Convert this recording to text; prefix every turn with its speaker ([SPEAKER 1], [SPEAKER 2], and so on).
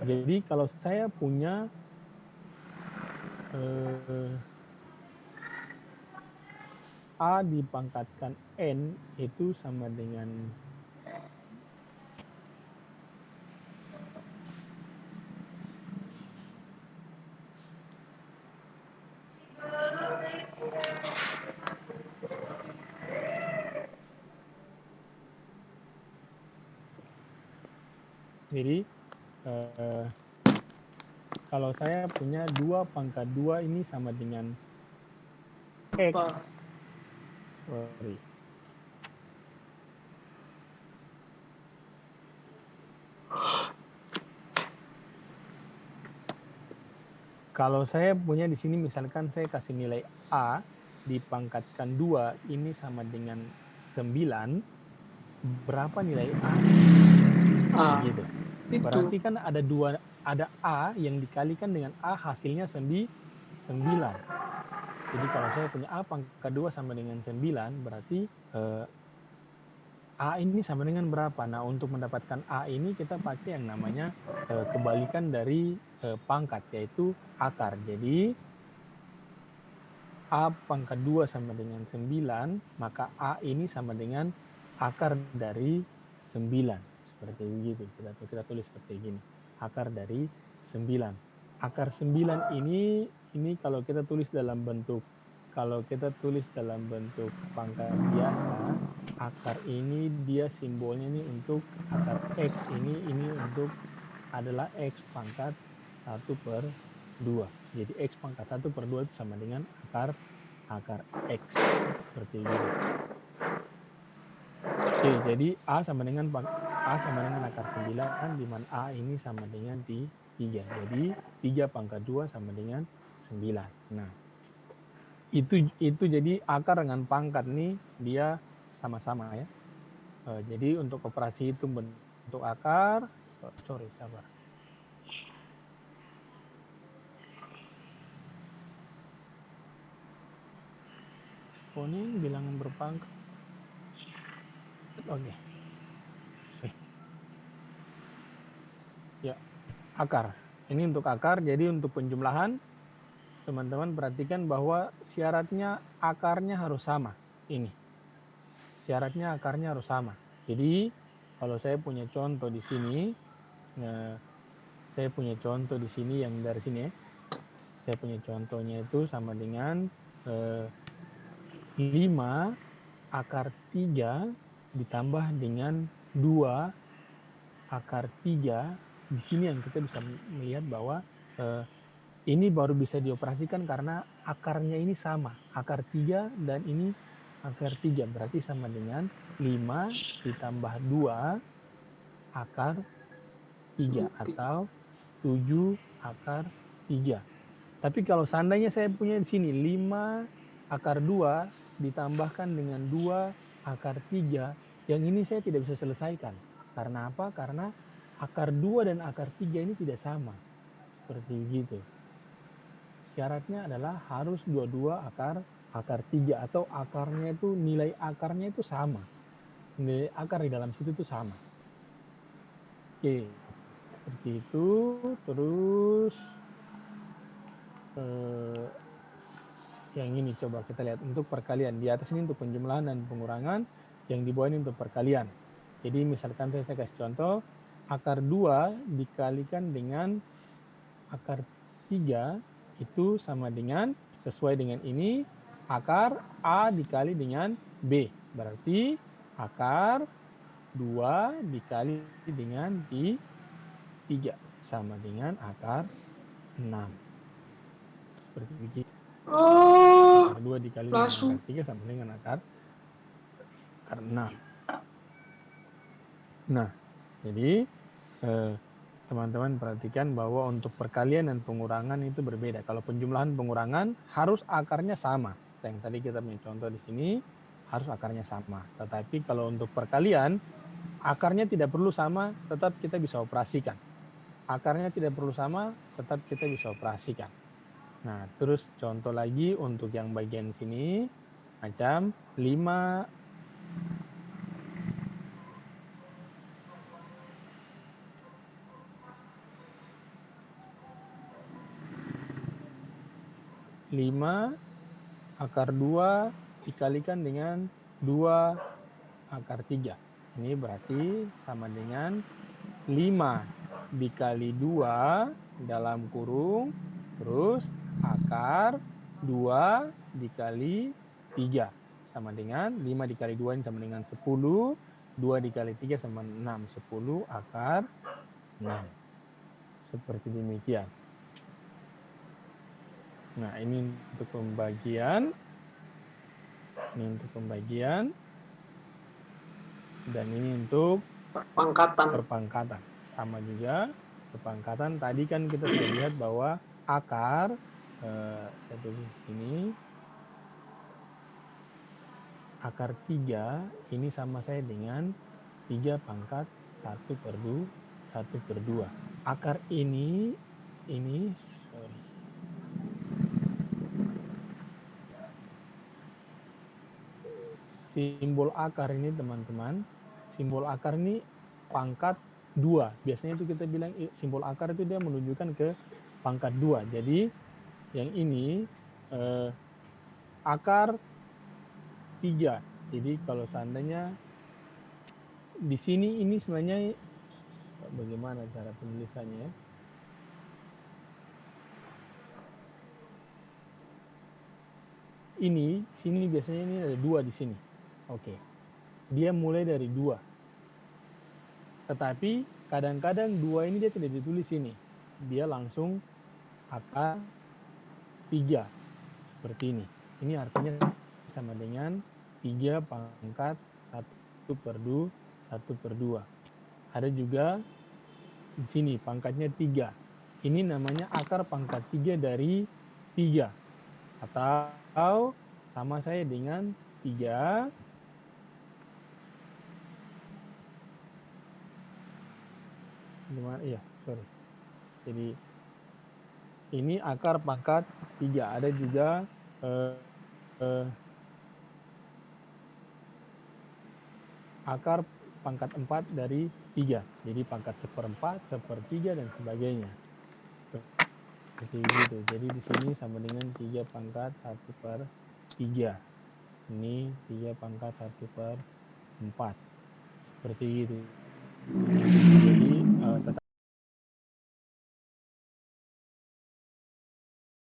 [SPEAKER 1] Jadi kalau saya punya A dipangkatkan N itu sama dengan jadi kalau saya punya 2 pangkat 2 ini sama dengan X.
[SPEAKER 2] Apa?
[SPEAKER 1] Sorry. Kalau saya punya di sini misalkan saya kasih nilai A dipangkatkan 2 ini sama dengan 9, berapa nilai A? Begitu.
[SPEAKER 2] Itu.
[SPEAKER 1] Berarti kan ada A yang dikalikan dengan A hasilnya 9. Jadi kalau saya punya A pangkat 2 sama dengan 9, berarti A ini sama dengan berapa? Nah, untuk mendapatkan A ini kita pakai yang namanya kebalikan dari pangkat, yaitu akar. Jadi A pangkat 2 sama dengan 9, maka A ini sama dengan akar dari 9. Seperti begitu. Kita tulis seperti gini. Akar dari 9. Akar 9 ini kalau kita tulis dalam bentuk pangkat biasa, akar ini dia simbolnya ini untuk akar X ini untuk adalah X pangkat 1/2. Jadi X pangkat 1/2 itu sama dengan akar X. Seperti itu. Oke, jadi A sama dengan akar 9, di mana A ini sama dengan 3. Jadi 3 pangkat 2 sama dengan 9. Nah, itu jadi akar dengan pangkat nih dia sama-sama ya. Jadi untuk operasi itu bentuk akar, sabar. Eksponen bilangan berpangkat. Oke. Ya, akar. Ini untuk akar, jadi untuk penjumlahan teman-teman perhatikan bahwa syaratnya akarnya harus sama. Ini. Syaratnya akarnya harus sama. Jadi kalau saya punya contoh di sini, saya punya contoh di sini yang dari sini ya. Saya punya contohnya itu sama dengan 5 akar 3 ditambah dengan 2 akar 3. Di sini yang kita bisa melihat bahwa ini baru bisa dioperasikan karena akarnya ini sama. Akar 3 dan ini akar 3. Berarti sama dengan 5 ditambah 2 akar 3 atau 7 akar 3. Tapi kalau seandainya saya punya di sini 5 akar 2 ditambahkan dengan 2 akar 3, yang ini saya tidak bisa selesaikan. Karena apa? Karena akar 2 dan akar 3 ini tidak sama. Seperti begitu. Syaratnya adalah harus dua-dua akar 3 atau akarnya itu nilai akarnya itu sama. Nilai akar di dalam situ itu sama. Oke, seperti itu. Terus yang ini coba kita lihat untuk perkalian. Di atas ini untuk penjumlahan dan pengurangan, yang di bawah ini untuk perkalian. Jadi misalkan saya kasih contoh, akar 2 dikalikan dengan akar 3 itu sama dengan, sesuai dengan ini, akar A dikali dengan B. Berarti akar 2 dikali dengan 3 sama dengan akar 6. Seperti begitu.
[SPEAKER 2] Oh,
[SPEAKER 1] Akar 2 dikali dengan akar
[SPEAKER 2] langsung.
[SPEAKER 1] 3 sama dengan akar 6. Nah, jadi teman-teman perhatikan bahwa untuk perkalian dan pengurangan itu berbeda. Kalau penjumlahan pengurangan harus akarnya sama. Yang tadi kita punya contoh di sini harus akarnya sama. Tetapi kalau untuk perkalian akarnya tidak perlu sama, tetap kita bisa operasikan. Akarnya tidak perlu sama, tetap kita bisa operasikan. Nah, terus contoh lagi untuk yang bagian sini, macam 5 5 5 akar 2 dikalikan dengan 2 akar 3. Ini berarti sama dengan 5 dikali 2 dalam kurung, terus akar 2 dikali 3. Sama dengan 5 dikali 2 ini sama dengan 10, 2 dikali 3 sama 6, 10 akar 6. Seperti demikian. Nah, ini untuk pembagian. Ini untuk pembagian. Dan ini untuk perpangkatan. Sama juga perpangkatan. Tadi kan kita sudah lihat bahwa akar, saya tulis ini, akar 3 ini sama saya dengan 3 pangkat 1 per 2. Akar ini, sorry. Simbol akar ini teman-teman, simbol akar ini pangkat 2. Biasanya itu kita bilang simbol akar itu dia menunjukkan ke pangkat 2. Jadi yang ini akar 3. Jadi kalau seandainya di sini ini sebenarnya bagaimana cara penulisannya? Ini, sini biasanya ini ada 2 di sini. Oke. Dia mulai dari 2. Tetapi kadang-kadang 2 ini dia tidak ditulis sini. Dia langsung akar 3. Seperti ini. Ini artinya sama dengan 3 pangkat 1 per 2. Ada juga di sini pangkatnya 3. Ini namanya akar pangkat 3 dari 3. Atau sama saya dengan 3 Jadi ini akar pangkat 3. Ada juga akar pangkat 4 dari 3. Jadi pangkat 1/4, 1/3 dan sebagainya. Seperti itu. Jadi di sini sama dengan 3 pangkat 1/3. Ini 3 pangkat 1/4. Seperti itu. Jadi